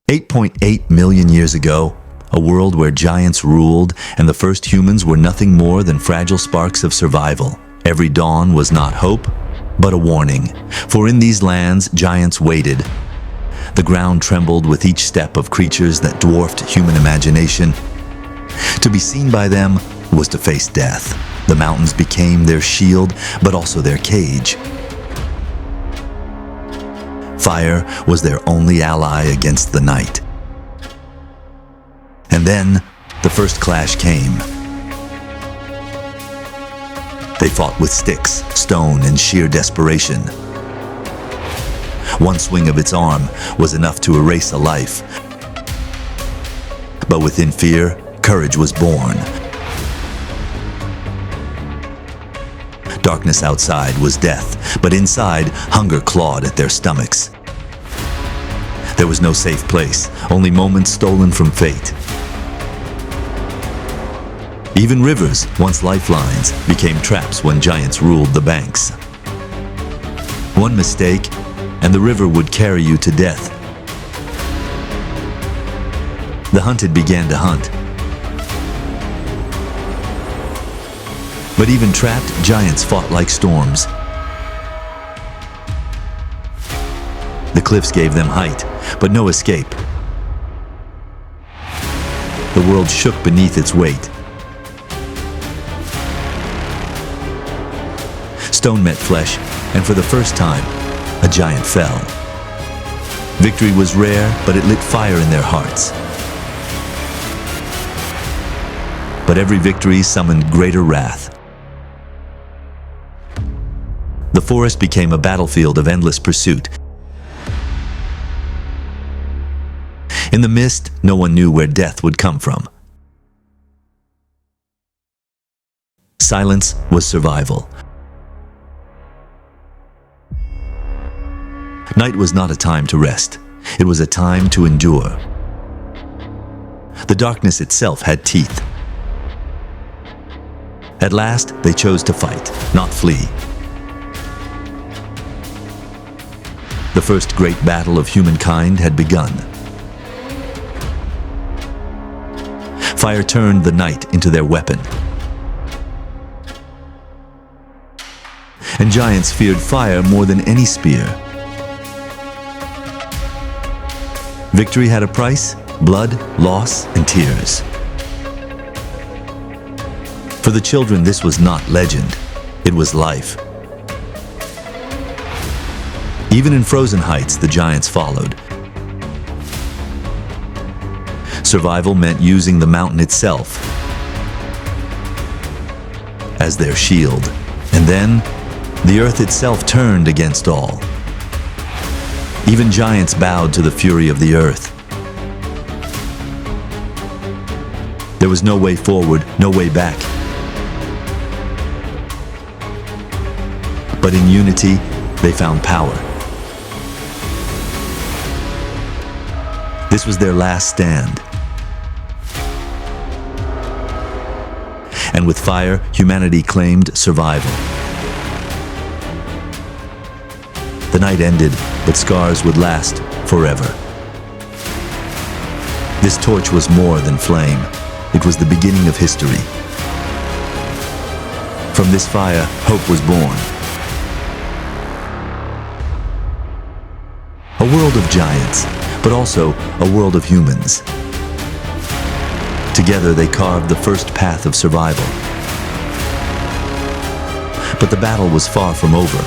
8.8 million years ago, a world where giants ruled and the first humans were nothing more than fragile sparks of survival. Every dawn was not hope, but a warning. For in these lands, giants waited. The ground trembled with each step of creatures that dwarfed human imagination. To be seen by them was to face death. The mountains became their shield, but also their cage. Fire was their only ally against the night. And then, the first clash came. They fought with sticks, stone, and sheer desperation. One swing of its arm was enough to erase a life. But within fear, courage was born. Darkness outside was death, but inside, hunger clawed at their stomachs. There was no safe place, only moments stolen from fate. Even rivers, once lifelines, became traps when giants ruled the banks. One mistake, and the river would carry you to death. The hunted began to hunt. But even trapped, giants fought like storms. The cliffs gave them height, but no escape. The world shook beneath its weight. Stone met flesh, and for the first time, a giant fell. Victory was rare, but it lit fire in their hearts. But every victory summoned greater wrath. The forest became a battlefield of endless pursuit. In the mist, no one knew where death would come from. Silence was survival. Night was not a time to rest. It was a time to endure. The darkness itself had teeth. At last, they chose to fight, not flee. The first great battle of humankind had begun. Fire turned the night into their weapon. And giants feared fire more than any spear. Victory had a price: blood, loss, and tears. For the children, this was not legend. It was life. Even in frozen heights, the giants followed. Survival meant using the mountain itself as their shield. And then, the earth itself turned against all. Even giants bowed to the fury of the earth. There was no way forward, no way back. But in unity, they found power. This was their last stand. And with fire, humanity claimed survival. The night ended, but scars would last forever. This torch was more than flame. It was the beginning of history. From this fire, hope was born. A world of giants, but also a world of humans. Together they carved the first path of survival. But the battle was far from over.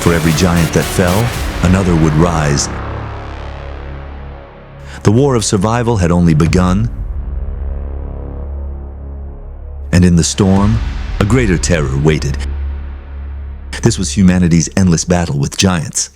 For every giant that fell, another would rise. The war of survival had only begun. And in the storm, a greater terror waited. This was humanity's endless battle with giants.